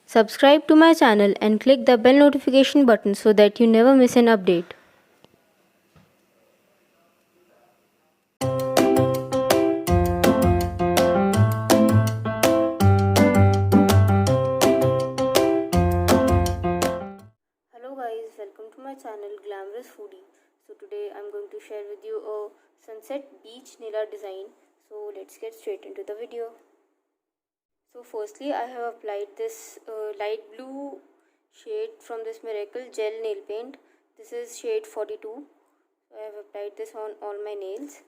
Subscribe to my channel and click the bell notification button so that you never miss an update. Hello guys, welcome to my channel Glamorous Foodie. So today I'm going to share with you a sunset beach nail art design. So let's get straight into the video. So firstly I have applied this light blue shade from this Miracle Gel Nail Paint. This is shade 42. So I have applied this on all my nails.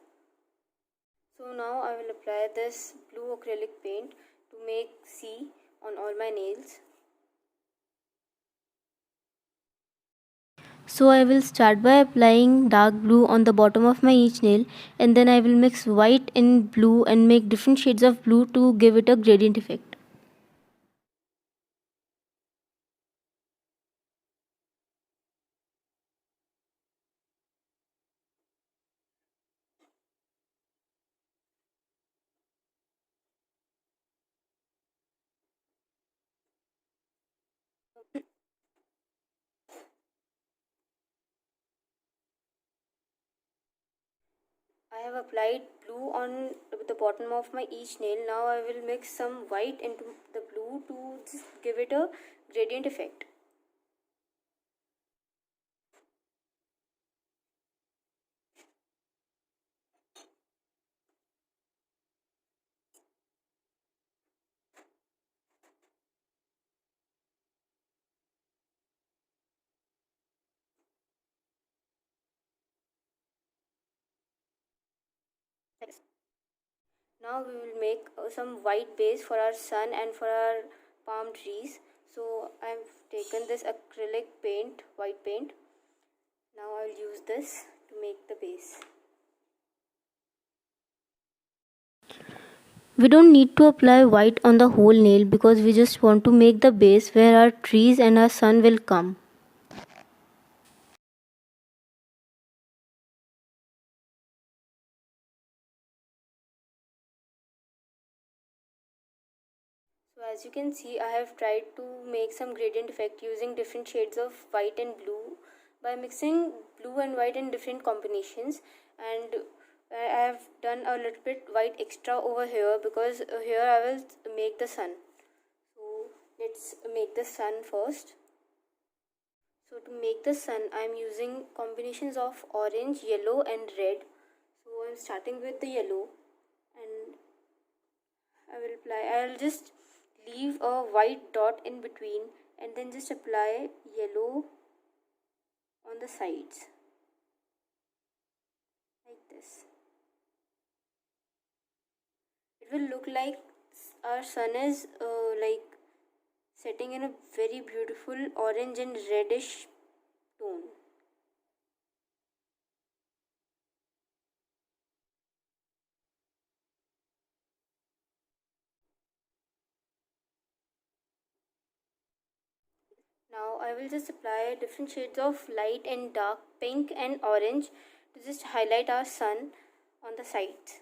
So now I will apply this blue acrylic paint to make C on all my nails. So I will start by applying dark blue on the bottom of my each nail, and then I will mix white and blue and make different shades of blue to give it a gradient effect. I have applied blue on the bottom of my each nail. Now I will mix some white into the blue to just give it a gradient effect. Now we will make some white base for our sun and for our palm trees. So I have taken this acrylic paint, white paint. Now I will use this to make the base. We don't need to apply white on the whole nail because we just want to make the base where our trees and our sun will come. So as you can see, I have tried to make some gradient effect using different shades of white and blue by mixing blue and white in different combinations, and I have done a little bit white extra over here because here I will make the sun. So let's make the sun first. So to make the sun, I am using combinations of orange, yellow and red. So I am starting with the yellow, and I'll just leave a white dot in between and then just apply yellow on the sides like this. It will look like our sun is like setting in a very beautiful orange and reddish tone. Now I will just apply different shades of light and dark, pink and orange, to just highlight our sun on the sides.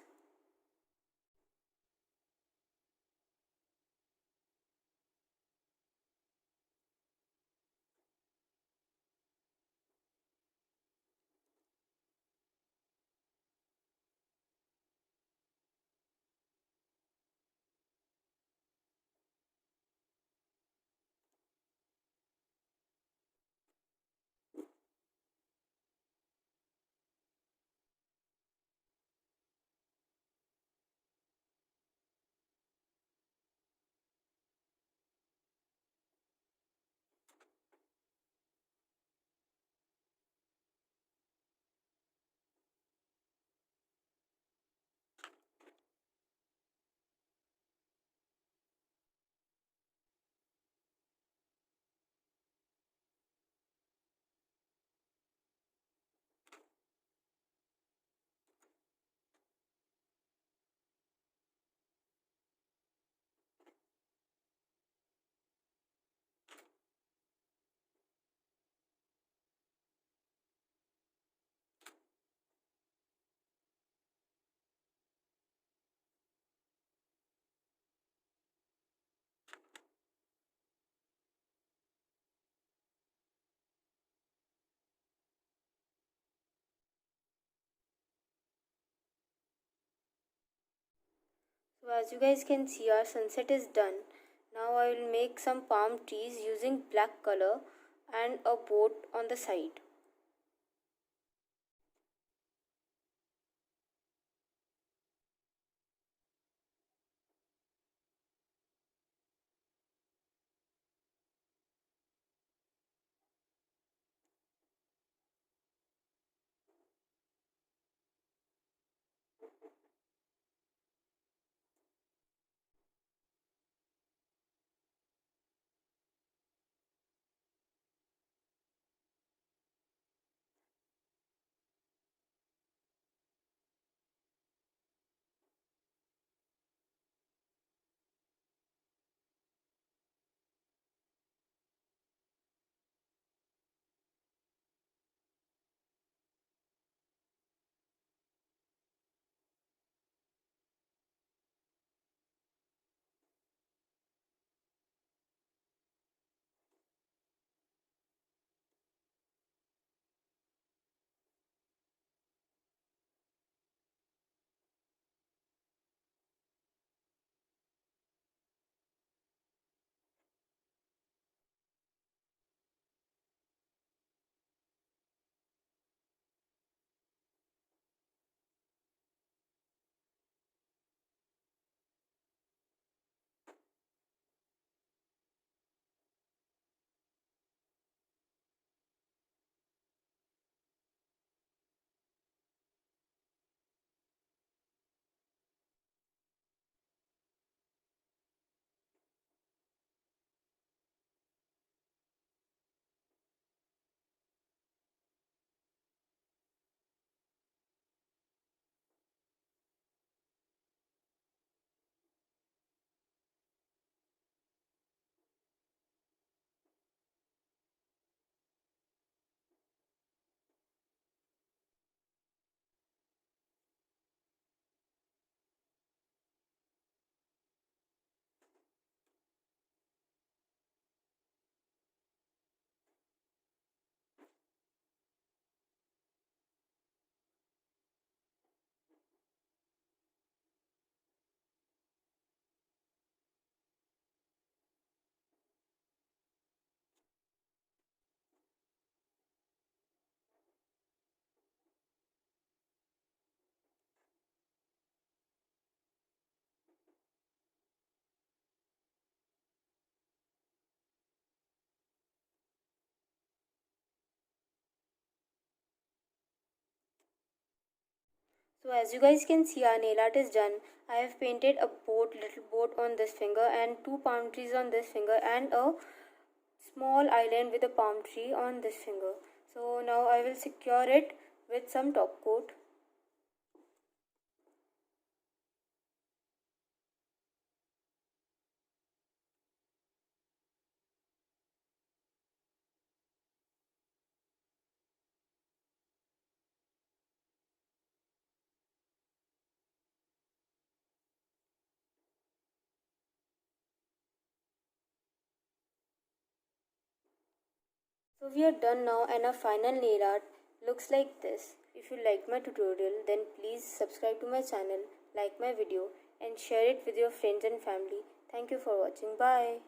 So as you guys can see, our sunset is done. Now I will make some palm trees using black color and a boat on the side. So as you guys can see, our nail art is done. I have painted a little boat on this finger and two palm trees on this finger and a small island with a palm tree on this finger. So now I will secure it with some top coat. So we are done now and our final nail art looks like this. If you like my tutorial, then please subscribe to my channel, like my video and share it with your friends and family. Thank you for watching. Bye.